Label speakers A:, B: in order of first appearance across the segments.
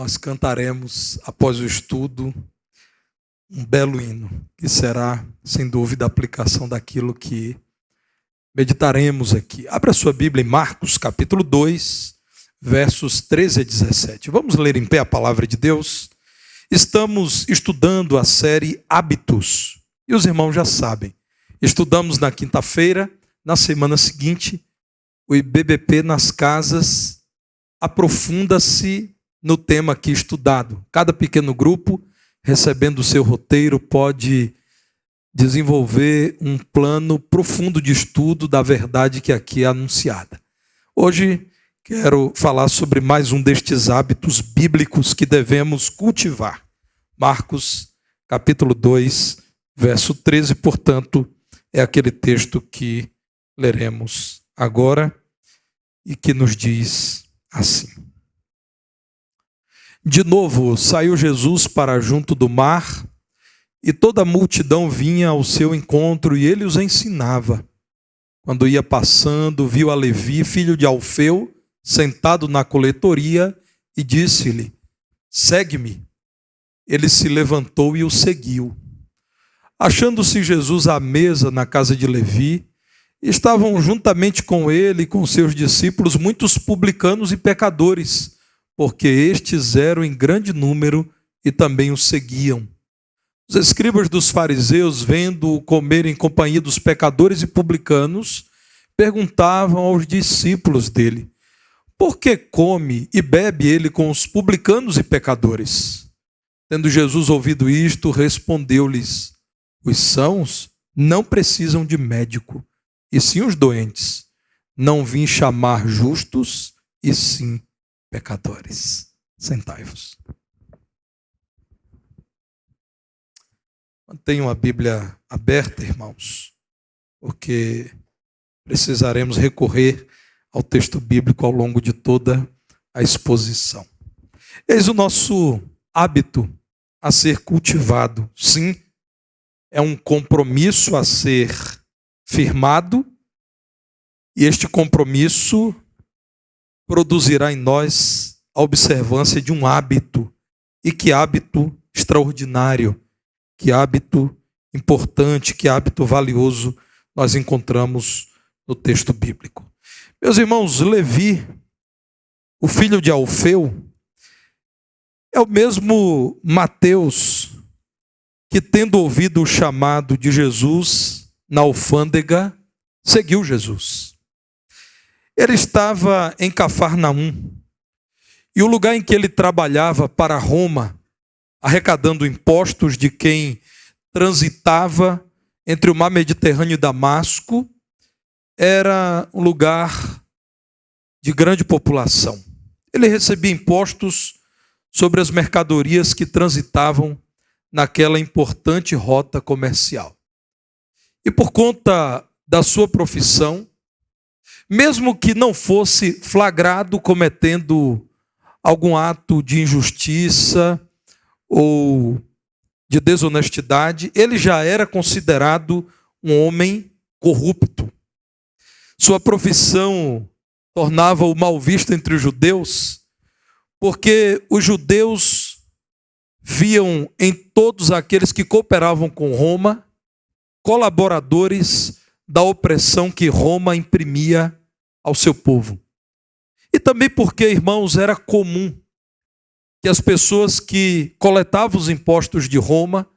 A: nós cantaremos, após o estudo, um belo hino, que será, sem dúvida, a aplicação daquilo que meditaremos aqui. Abra sua Bíblia em Marcos, capítulo 2, versos 13 a 17. Vamos ler em pé a palavra de Deus. Estamos estudando a série Hábitos, e os irmãos já sabem. Estudamos na quinta-feira, na semana seguinte, o IBBP nas casas aprofunda-se no tema aqui estudado. Cada pequeno grupo, recebendo o seu roteiro, pode desenvolver um plano profundo de estudo da verdade que aqui é anunciada. Hoje quero falar sobre mais um destes hábitos bíblicos que devemos cultivar. Marcos, capítulo 2, verso 13, portanto, é aquele texto que leremos agora e que nos diz assim. De novo, saiu Jesus para junto do mar, e toda a multidão vinha ao seu encontro, e ele os ensinava. Quando ia passando, viu a Levi, filho de Alfeu, sentado na coletoria, e disse-lhe: segue-me. Ele se levantou e o seguiu. Achando-se Jesus à mesa na casa de Levi, estavam juntamente com ele e com seus discípulos muitos publicanos e pecadores, porque estes eram em grande número e também o seguiam. Os escribas dos fariseus, vendo-o comer em companhia dos pecadores e publicanos, perguntavam aos discípulos dele: por que come e bebe ele com os publicanos e pecadores? Tendo Jesus ouvido isto, respondeu-lhes: os sãos não precisam de médico, e sim os doentes. Não vim chamar justos, e sim pecadores. Sentai-vos. Mantenham a Bíblia aberta, irmãos, porque precisaremos recorrer ao texto bíblico ao longo de toda a exposição. Eis o nosso hábito a ser cultivado. Sim, é um compromisso a ser firmado, e este compromisso produzirá em nós a observância de um hábito. E que hábito extraordinário, que hábito importante, que hábito valioso nós encontramos no texto bíblico. Meus irmãos, Levi, o filho de Alfeu, é o mesmo Mateus que, tendo ouvido o chamado de Jesus na alfândega, seguiu Jesus. Ele estava em Cafarnaum, e o lugar em que ele trabalhava para Roma, arrecadando impostos de quem transitava entre o mar Mediterrâneo e Damasco, era um lugar de grande população. Ele recebia impostos sobre as mercadorias que transitavam naquela importante rota comercial. E por conta da sua profissão, mesmo que não fosse flagrado cometendo algum ato de injustiça ou de desonestidade, ele já era considerado um homem corrupto. Sua profissão tornava-o mal visto entre os judeus, porque os judeus viam em todos aqueles que cooperavam com Roma colaboradores da opressão que Roma imprimia ao seu povo. E também porque, irmãos, era comum que as pessoas que coletavam os impostos de Roma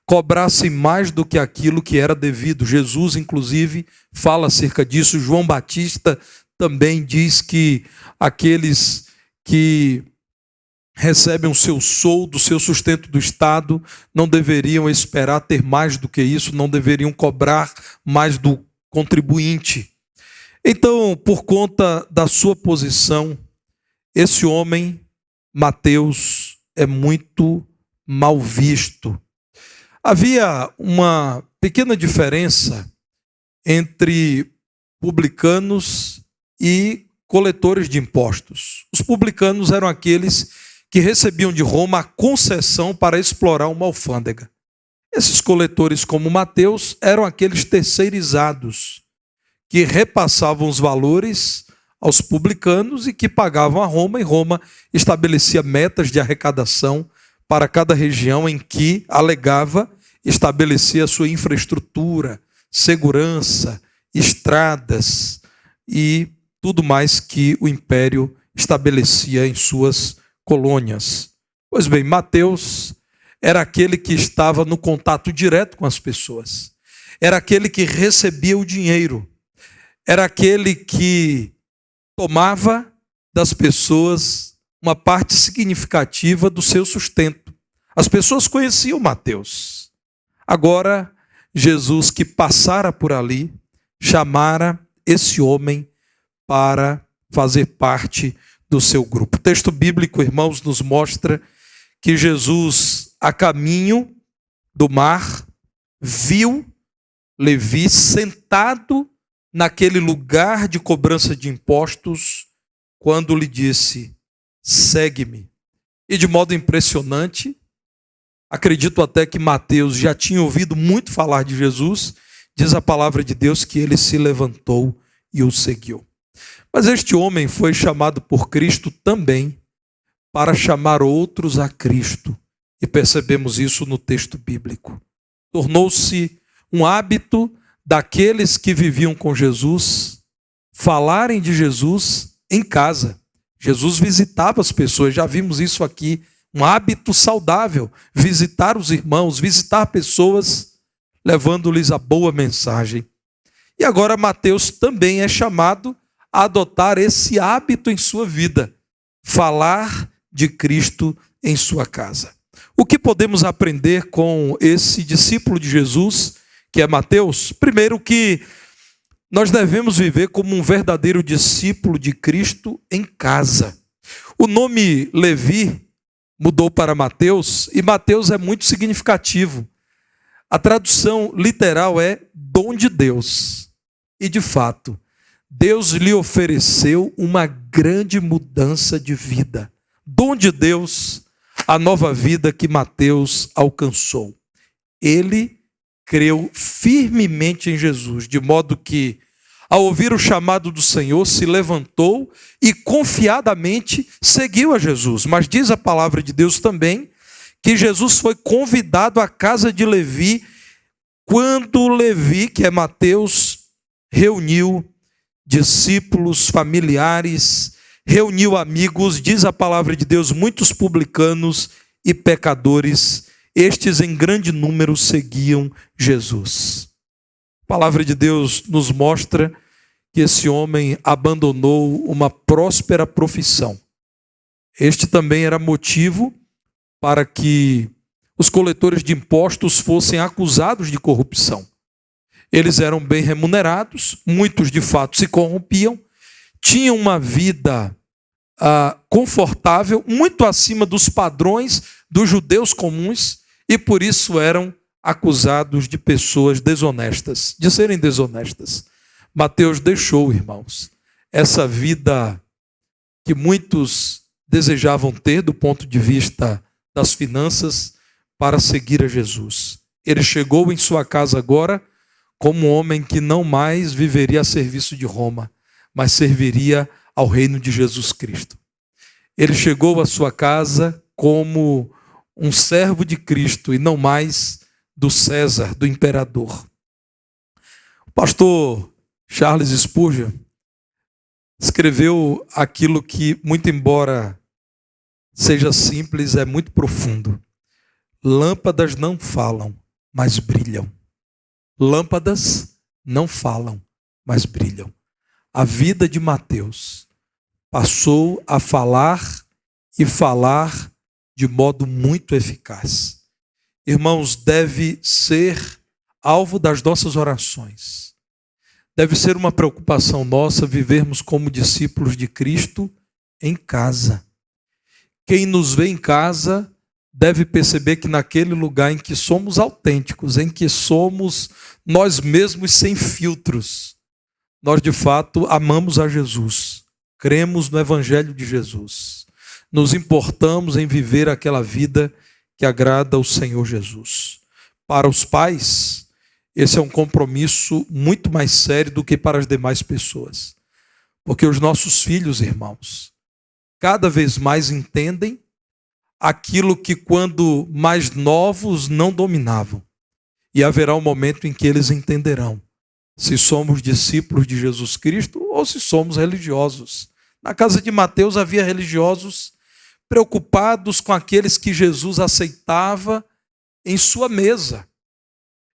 A: cobrassem mais do que aquilo que era devido. Jesus, inclusive, fala acerca disso. João Batista também diz que aqueles que recebem o seu soldo, o seu sustento do Estado, não deveriam esperar ter mais do que isso, não deveriam cobrar mais do contribuinte. Então, por conta da sua posição, esse homem, Mateus, é muito mal visto. Havia uma pequena diferença entre publicanos e coletores de impostos. Os publicanos eram aqueles que recebiam de Roma a concessão para explorar uma alfândega. Esses coletores, como Mateus, eram aqueles terceirizados que repassavam os valores aos publicanos e que pagavam a Roma, e Roma estabelecia metas de arrecadação para cada região em que alegava estabelecer a sua infraestrutura, segurança, estradas e tudo mais que o império estabelecia em suas colônias. Pois bem, Mateus era aquele que estava no contato direto com as pessoas, era aquele que recebia o dinheiro, era aquele que tomava das pessoas uma parte significativa do seu sustento. As pessoas conheciam Mateus. Agora, Jesus, que passara por ali, chamara esse homem para fazer parte do seu grupo. O texto bíblico, irmãos, nos mostra que Jesus, a caminho do mar, viu Levi sentado naquele lugar de cobrança de impostos, quando lhe disse: segue-me. E de modo impressionante, acredito até que Mateus já tinha ouvido muito falar de Jesus, diz a palavra de Deus que ele se levantou e o seguiu. Mas este homem foi chamado por Cristo também para chamar outros a Cristo. E percebemos isso no texto bíblico. Tornou-se um hábito daqueles que viviam com Jesus falarem de Jesus em casa. Jesus visitava as pessoas, já vimos isso aqui, um hábito saudável, visitar os irmãos, visitar pessoas, levando-lhes a boa mensagem. E agora Mateus também é chamado a adotar esse hábito em sua vida, falar de Cristo em sua casa. O que podemos aprender com esse discípulo de Jesus, que é Mateus? Primeiro, que nós devemos viver como um verdadeiro discípulo de Cristo em casa. O nome Levi mudou para Mateus, e Mateus é muito significativo. A tradução literal é dom de Deus. E de fato, Deus lhe ofereceu uma grande mudança de vida. Dom de Deus, a nova vida que Mateus alcançou. Ele creu firmemente em Jesus, de modo que, ao ouvir o chamado do Senhor, se levantou e confiadamente seguiu a Jesus. Mas diz a palavra de Deus também que Jesus foi convidado à casa de Levi, quando Levi, que é Mateus, reuniu discípulos, familiares, reuniu amigos, diz a palavra de Deus, muitos publicanos e pecadores. Estes em grande número seguiam Jesus. A palavra de Deus nos mostra que esse homem abandonou uma próspera profissão. Este também era motivo para que os coletores de impostos fossem acusados de corrupção. Eles eram bem remunerados, muitos de fato se corrompiam, tinham uma vida confortável, muito acima dos padrões dos judeus comuns, e por isso eram acusados de pessoas desonestas, de serem desonestas. Mateus deixou, irmãos, essa vida que muitos desejavam ter do ponto de vista das finanças para seguir a Jesus. Ele chegou em sua casa agora como um homem que não mais viveria a serviço de Roma, mas serviria ao reino de Jesus Cristo. Ele chegou à sua casa como um servo de Cristo e não mais do César, do imperador. O pastor Charles Spurgeon escreveu aquilo que, muito embora seja simples, é muito profundo. Lâmpadas não falam, mas brilham. Lâmpadas não falam, mas brilham. A vida de Mateus passou a falar e falar de modo muito eficaz. Irmãos, deve ser alvo das nossas orações. Deve ser uma preocupação nossa vivermos como discípulos de Cristo em casa. Quem nos vê em casa deve perceber que naquele lugar em que somos autênticos, em que somos nós mesmos sem filtros, nós de fato amamos a Jesus, cremos no Evangelho de Jesus, nos importamos em viver aquela vida que agrada ao Senhor Jesus. Para os pais, esse é um compromisso muito mais sério do que para as demais pessoas. Porque os nossos filhos, irmãos, cada vez mais entendem aquilo que quando mais novos não dominavam. E haverá um momento em que eles entenderão se somos discípulos de Jesus Cristo ou se somos religiosos. Na casa de Mateus havia religiosos preocupados com aqueles que Jesus aceitava em sua mesa.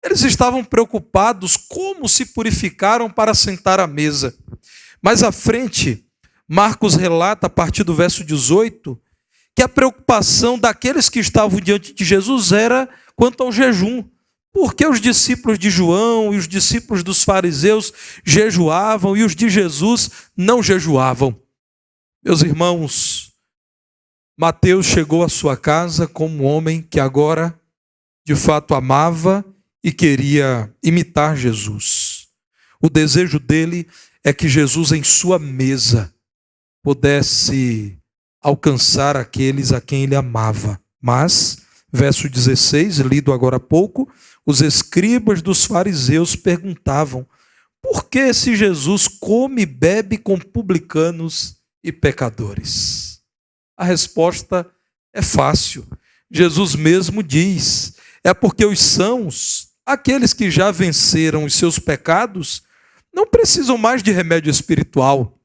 A: Eles estavam preocupados como se purificaram para sentar à mesa. Mais à frente, Marcos relata, a partir do verso 18, que a preocupação daqueles que estavam diante de Jesus era quanto ao jejum. Porque os discípulos de João e os discípulos dos fariseus jejuavam e os de Jesus não jejuavam. Meus irmãos, Mateus chegou à sua casa como um homem que agora, de fato, amava e queria imitar Jesus. O desejo dele é que Jesus, em sua mesa, pudesse alcançar aqueles a quem ele amava. Mas, verso 16, lido agora há pouco, os escribas dos fariseus perguntavam: por que esse Jesus come e bebe com publicanos e pecadores? A resposta é fácil. Jesus mesmo diz: é porque os sãos, aqueles que já venceram os seus pecados, não precisam mais de remédio espiritual.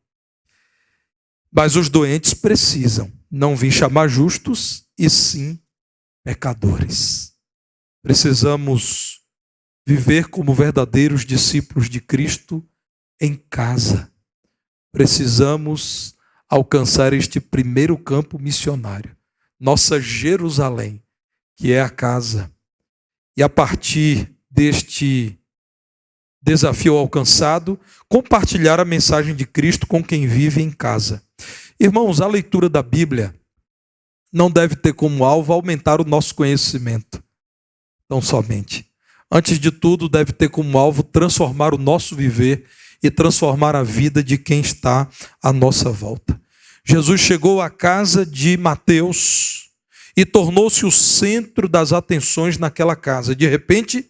A: Mas os doentes precisam. Não vim chamar justos, e sim pecadores. Precisamos viver como verdadeiros discípulos de Cristo em casa. Precisamos alcançar este primeiro campo missionário, nossa Jerusalém, que é a casa. E a partir deste desafio alcançado, compartilhar a mensagem de Cristo com quem vive em casa. Irmãos, a leitura da Bíblia não deve ter como alvo aumentar o nosso conhecimento, tão somente. Antes de tudo, deve ter como alvo transformar o nosso viver e transformar a vida de quem está à nossa volta. Jesus chegou à casa de Mateus e tornou-se o centro das atenções naquela casa. De repente,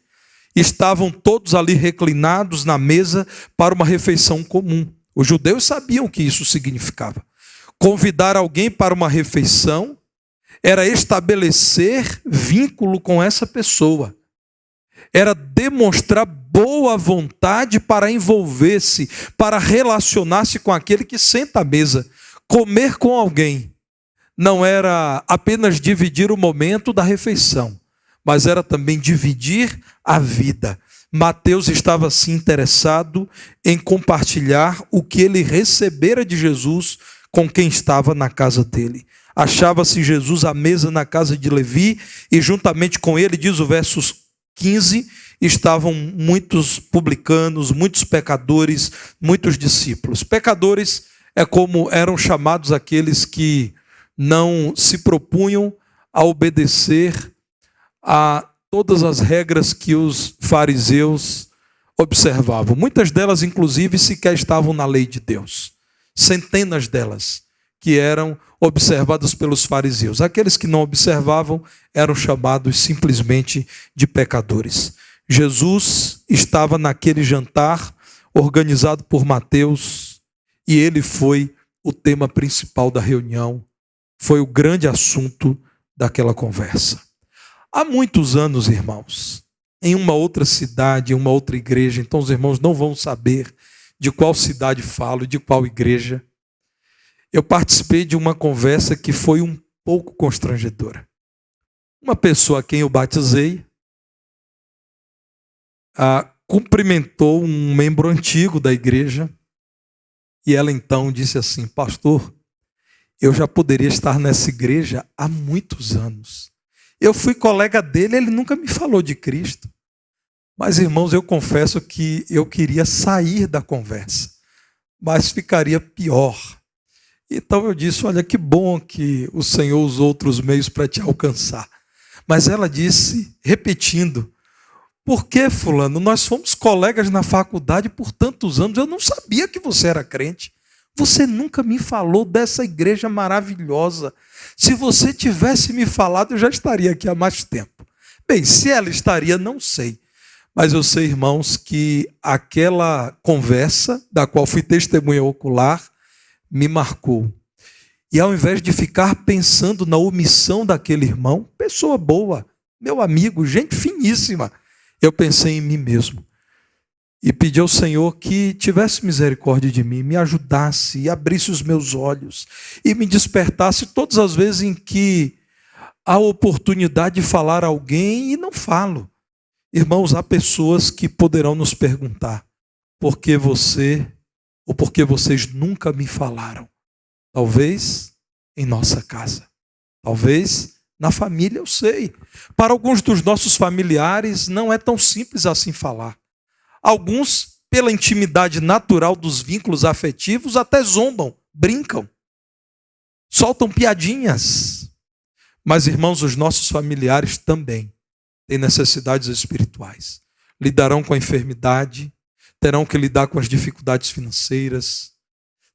A: estavam todos ali reclinados na mesa para uma refeição comum. Os judeus sabiam o que isso significava. Convidar alguém para uma refeição era estabelecer vínculo com essa pessoa. Era demonstrar boa vontade para envolver-se, para relacionar-se com aquele que senta à mesa. Comer com alguém não era apenas dividir o momento da refeição, mas era também dividir a vida. Mateus estava assim interessado em compartilhar o que ele recebera de Jesus com quem estava na casa dele. Achava-se Jesus à mesa na casa de Levi e juntamente com ele, diz o verso 15, estavam muitos publicanos, muitos pecadores, muitos discípulos. Pecadores é como eram chamados aqueles que não se propunham a obedecer a todas as regras que os fariseus observavam. Muitas delas, inclusive, sequer estavam na lei de Deus. Centenas delas que eram observadas pelos fariseus. Aqueles que não observavam eram chamados simplesmente de pecadores. Jesus estava naquele jantar organizado por Mateus e ele foi o tema principal da reunião, foi o grande assunto daquela conversa. Há muitos anos, irmãos, em uma outra cidade, em uma outra igreja, então os irmãos não vão saber de qual cidade falo, de qual igreja, eu participei de uma conversa que foi um pouco constrangedora. Uma pessoa a quem eu batizei cumprimentou um membro antigo da igreja e ela então disse assim: pastor, eu já poderia estar nessa igreja há muitos anos. Eu fui colega dele, ele nunca me falou de Cristo. Mas, irmãos, eu confesso que eu queria sair da conversa, mas ficaria pior. Então eu disse: olha, que bom que o Senhor usou outros meios para te alcançar. Mas ela disse, repetindo: por que, fulano? Nós fomos colegas na faculdade por tantos anos, eu não sabia que você era crente. Você nunca me falou dessa igreja maravilhosa. Se você tivesse me falado, eu já estaria aqui há mais tempo. Bem, se ela estaria, não sei. Mas eu sei, irmãos, que aquela conversa, da qual fui testemunha ocular, me marcou. E ao invés de ficar pensando na omissão daquele irmão, pessoa boa, meu amigo, gente finíssima, eu pensei em mim mesmo. E pedi ao Senhor que tivesse misericórdia de mim, me ajudasse e abrisse os meus olhos e me despertasse todas as vezes em que há oportunidade de falar a alguém e não falo. Irmãos, há pessoas que poderão nos perguntar: por que você ou por que vocês nunca me falaram? Talvez em nossa casa, talvez na família, eu sei. Para alguns dos nossos familiares não é tão simples assim falar. Alguns, pela intimidade natural dos vínculos afetivos, até zombam, brincam, soltam piadinhas. Mas, irmãos, os nossos familiares também têm necessidades espirituais. Lidarão com a enfermidade, terão que lidar com as dificuldades financeiras,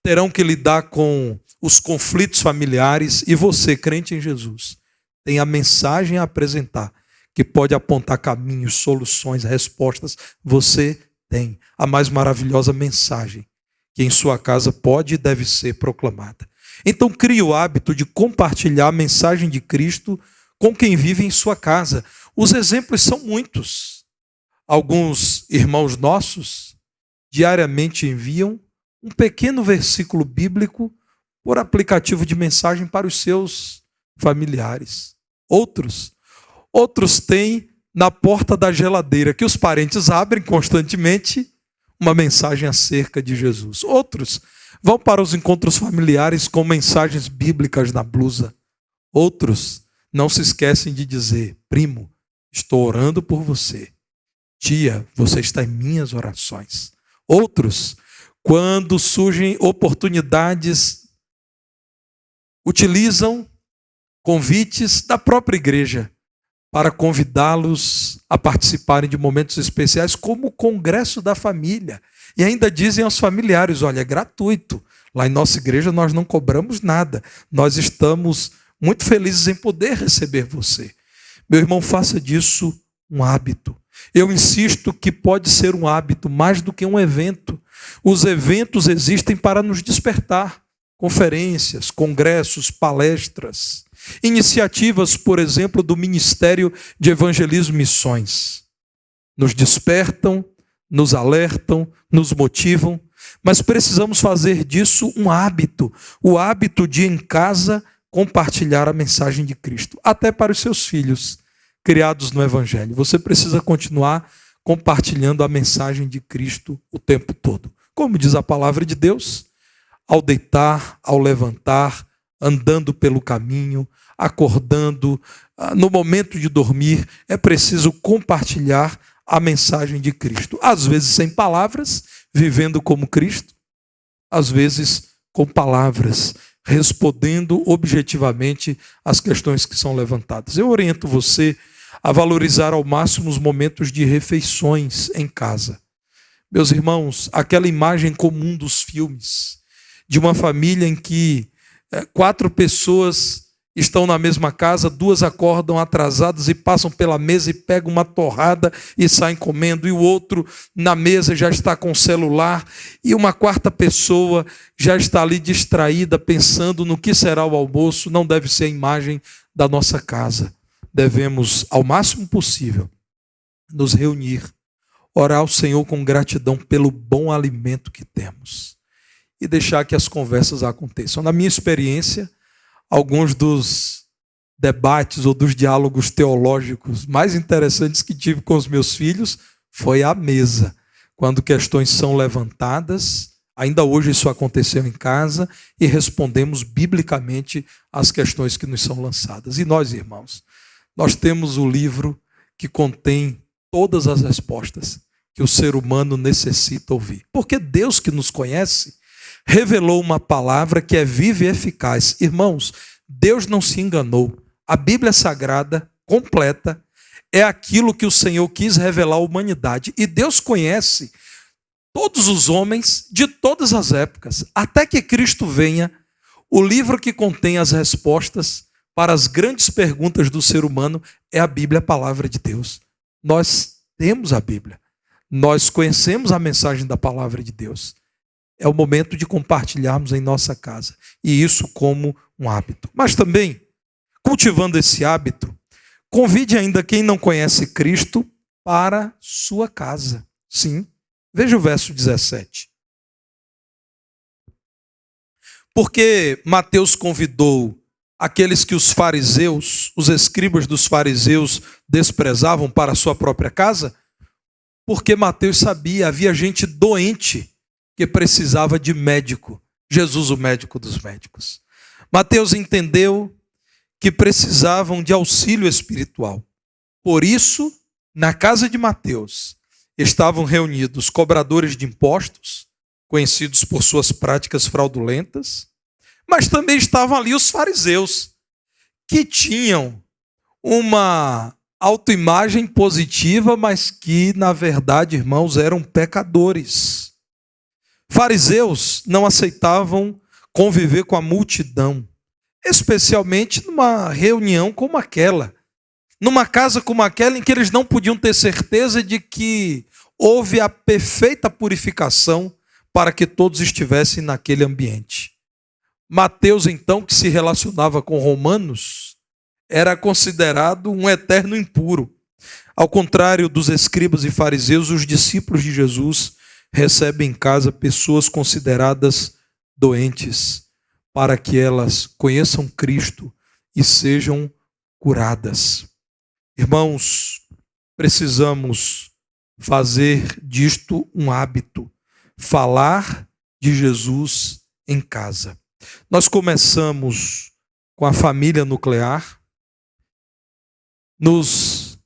A: terão que lidar com os conflitos familiares, e você, crente em Jesus, tem a mensagem a apresentar, que pode apontar caminhos, soluções, respostas. Você tem a mais maravilhosa mensagem que em sua casa pode e deve ser proclamada. Então crie o hábito de compartilhar a mensagem de Cristo com quem vive em sua casa. Os exemplos são muitos. Alguns irmãos nossos diariamente enviam um pequeno versículo bíblico por aplicativo de mensagem para os seus familiares. Outros têm na porta da geladeira, que os parentes abrem constantemente, uma mensagem acerca de Jesus. Outros vão para os encontros familiares com mensagens bíblicas na blusa. Outros não se esquecem de dizer: primo, estou orando por você. Tia, você está em minhas orações. Outros, quando surgem oportunidades, utilizam convites da própria igreja para convidá-los a participarem de momentos especiais, como o Congresso da Família. E ainda dizem aos familiares: olha, é gratuito. Lá em nossa igreja nós não cobramos nada. Nós estamos muito felizes em poder receber você. Meu irmão, faça disso um hábito. Eu insisto que pode ser um hábito mais do que um evento. Os eventos existem para nos despertar. Conferências, congressos, palestras, iniciativas, por exemplo, do Ministério de Evangelismo e Missões. Nos despertam, nos alertam, nos motivam, mas precisamos fazer disso um hábito, o hábito de em casa compartilhar a mensagem de Cristo, até para os seus filhos criados no Evangelho. Você precisa continuar compartilhando a mensagem de Cristo o tempo todo. Como diz a palavra de Deus, ao deitar, ao levantar, andando pelo caminho, acordando, no momento de dormir, é preciso compartilhar a mensagem de Cristo. Às vezes sem palavras, vivendo como Cristo, às vezes com palavras, respondendo objetivamente às questões que são levantadas. Eu oriento você a valorizar ao máximo os momentos de refeições em casa. Meus irmãos, aquela imagem comum dos filmes, de uma família em que 4 pessoas estão na mesma casa, 2 acordam atrasadas e passam pela mesa e pegam uma torrada e saem comendo, e o outro na mesa já está com o celular, e uma 4ª pessoa já está ali distraída, pensando no que será o almoço. Não deve ser a imagem da nossa casa. Devemos, ao máximo possível, nos reunir, orar ao Senhor com gratidão pelo bom alimento que temos e deixar que as conversas aconteçam. Na minha experiência, alguns dos debates ou dos diálogos teológicos mais interessantes que tive com os meus filhos foi à mesa. Quando questões são levantadas, ainda hoje isso aconteceu em casa, e respondemos biblicamente às questões que nos são lançadas. E nós, irmãos, nós temos o livro que contém todas as respostas que o ser humano necessita ouvir. Porque Deus, que nos conhece, revelou uma palavra que é viva e eficaz. Irmãos, Deus não se enganou. A Bíblia Sagrada, completa, é aquilo que o Senhor quis revelar à humanidade. E Deus conhece todos os homens de todas as épocas. Até que Cristo venha, o livro que contém as respostas para as grandes perguntas do ser humano é a Bíblia, a palavra de Deus. Nós temos a Bíblia, nós conhecemos a mensagem da palavra de Deus. É o momento de compartilharmos em nossa casa, e isso como um hábito. Mas também, cultivando esse hábito, convide ainda quem não conhece Cristo para sua casa. Sim, veja o verso 17. Porque Mateus convidou aqueles que os fariseus, os escribas dos fariseus, desprezavam para a sua própria casa? Porque Mateus sabia, havia gente doente que precisava de médico. Jesus, o médico dos médicos. Mateus entendeu que precisavam de auxílio espiritual. Por isso, na casa de Mateus, estavam reunidos cobradores de impostos, conhecidos por suas práticas fraudulentas, mas também estavam ali os fariseus, que tinham uma autoimagem positiva, mas que, na verdade, irmãos, eram pecadores. Fariseus não aceitavam conviver com a multidão, especialmente numa reunião como aquela, numa casa como aquela em que eles não podiam ter certeza de que houve a perfeita purificação para que todos estivessem naquele ambiente. Mateus, então, que se relacionava com romanos, era considerado um eterno impuro. Ao contrário dos escribas e fariseus, os discípulos de Jesus recebem em casa pessoas consideradas doentes, para que elas conheçam Cristo e sejam curadas. Irmãos, precisamos fazer disto um hábito, falar de Jesus em casa. Nós começamos com a família nuclear, nos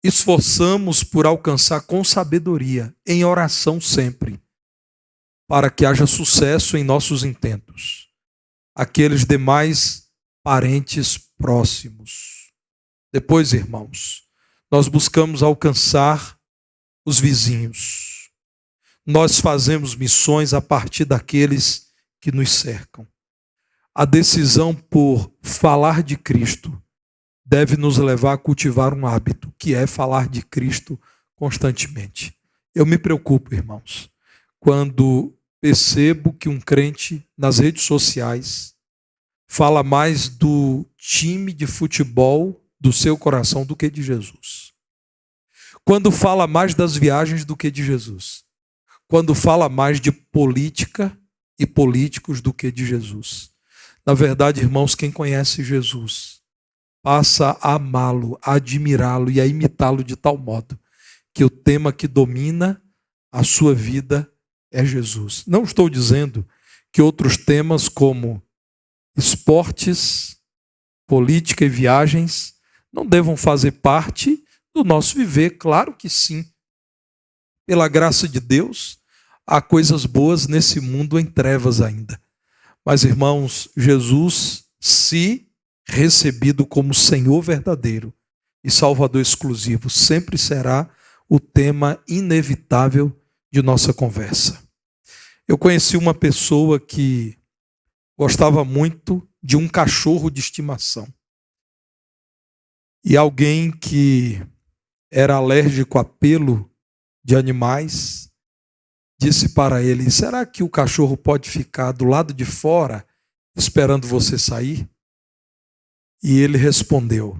A: esforçamos por alcançar com sabedoria, em oração sempre, para que haja sucesso em nossos intentos. Aqueles demais parentes próximos. Depois, irmãos, nós buscamos alcançar os vizinhos. Nós fazemos missões a partir daqueles que nos cercam. A decisão por falar de Cristo deve nos levar a cultivar um hábito, que é falar de Cristo constantemente. Eu me preocupo, irmãos, quando percebo que um crente nas redes sociais fala mais do time de futebol do seu coração do que de Jesus. Quando fala mais das viagens do que de Jesus. Quando fala mais de política e políticos do que de Jesus. Na verdade, irmãos, quem conhece Jesus passa a amá-lo, a admirá-lo e a imitá-lo de tal modo que o tema que domina a sua vida é Jesus. Não estou dizendo que outros temas como esportes, política e viagens não devam fazer parte do nosso viver. Claro que sim. Pela graça de Deus, há coisas boas nesse mundo em trevas ainda. Mas, irmãos, Jesus, se recebido como Senhor verdadeiro e Salvador exclusivo, sempre será o tema inevitável de nossa conversa. Eu conheci uma pessoa que gostava muito de um cachorro de estimação. E alguém que era alérgico a pelo de animais disse para ele: será que o cachorro pode ficar do lado de fora esperando você sair? E ele respondeu: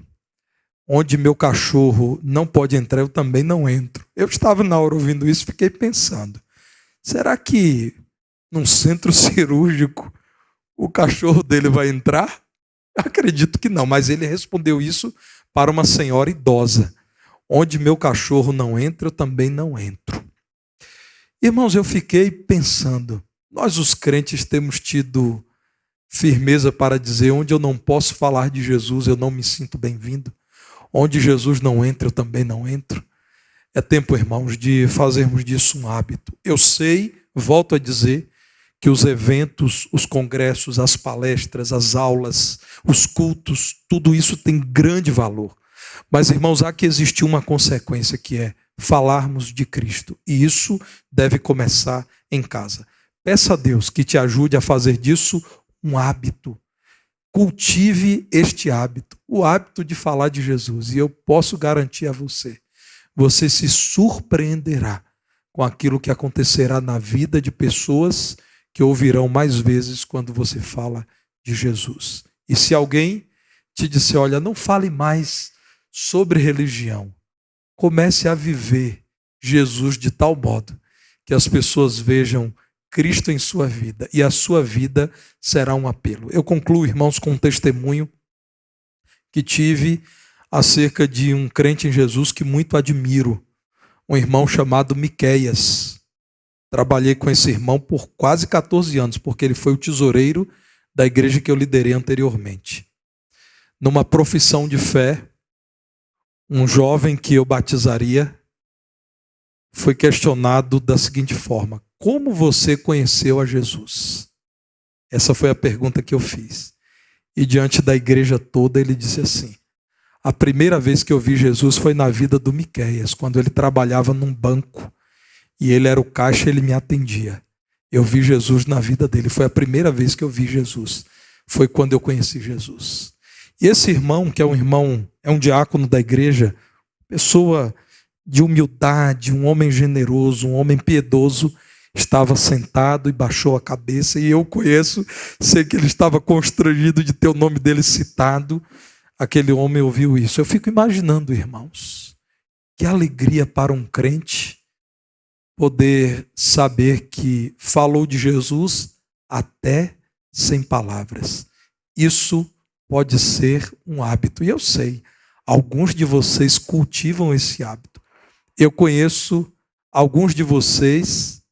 A: onde meu cachorro não pode entrar, eu também não entro. Eu estava na hora ouvindo isso e fiquei pensando, será que num centro cirúrgico o cachorro dele vai entrar? Acredito que não, mas ele respondeu isso para uma senhora idosa. Onde meu cachorro não entra, eu também não entro. Irmãos, eu fiquei pensando, nós os crentes temos tido firmeza para dizer: onde eu não posso falar de Jesus, eu não me sinto bem-vindo. Onde Jesus não entra, eu também não entro. É tempo, irmãos, de fazermos disso um hábito. Eu sei, volto a dizer, que os eventos, os congressos, as palestras, as aulas, os cultos, tudo isso tem grande valor. Mas, irmãos, há que existir uma consequência, que é falarmos de Cristo. E isso deve começar em casa. Peça a Deus que te ajude a fazer disso um hábito. Cultive este hábito, o hábito de falar de Jesus. E eu posso garantir a você, você se surpreenderá com aquilo que acontecerá na vida de pessoas que ouvirão mais vezes quando você fala de Jesus. E se alguém te disser, olha, não fale mais sobre religião, comece a viver Jesus de tal modo que as pessoas vejam Cristo em sua vida e a sua vida será um apelo. Eu concluo, irmãos, com um testemunho que tive acerca de um crente em Jesus que muito admiro, um irmão chamado Miqueias. Trabalhei com esse irmão por quase 14 anos, porque ele foi o tesoureiro da igreja que eu liderei anteriormente. Numa profissão de fé, um jovem que eu batizaria foi questionado da seguinte forma: como você conheceu a Jesus? Essa foi a pergunta que eu fiz. E diante da igreja toda ele disse assim: a primeira vez que eu vi Jesus foi na vida do Miqueias, quando ele trabalhava num banco e ele era o caixa e ele me atendia. Eu vi Jesus na vida dele, foi a primeira vez que eu vi Jesus. Foi quando eu conheci Jesus. E esse irmão, que é um diácono da igreja, pessoa de humildade, um homem generoso, um homem piedoso, estava sentado e baixou a cabeça, e eu conheço, sei que ele estava constrangido de ter o nome dele citado. Aquele homem ouviu isso. Eu fico imaginando, irmãos, que alegria para um crente poder saber que falou de Jesus até sem palavras. Isso pode ser um hábito. E eu sei, alguns de vocês cultivam esse hábito. Eu conheço alguns de vocês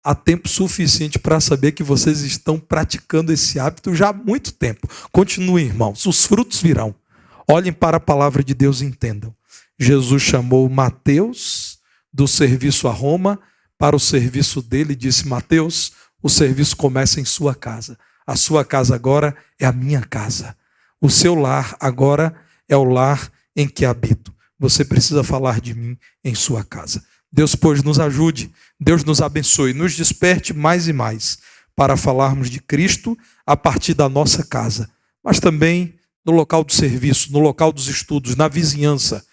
A: há tempo suficiente para saber que vocês estão praticando esse hábito já há muito tempo. Continuem, irmãos, os frutos virão. Olhem para a palavra de Deus e entendam. Jesus chamou Mateus do serviço a Roma para o serviço dele e disse: Mateus, o serviço começa em sua casa. A sua casa agora é a minha casa. O seu lar agora é o lar em que habito. Você precisa falar de mim em sua casa. Deus, pois, nos ajude, Deus nos abençoe, nos desperte mais e mais para falarmos de Cristo a partir da nossa casa, mas também no local do serviço, no local dos estudos, na vizinhança,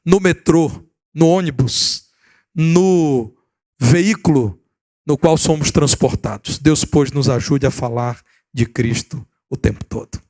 A: no metrô, no ônibus, no veículo no qual somos transportados. Deus, pois, nos ajude a falar de Cristo o tempo todo.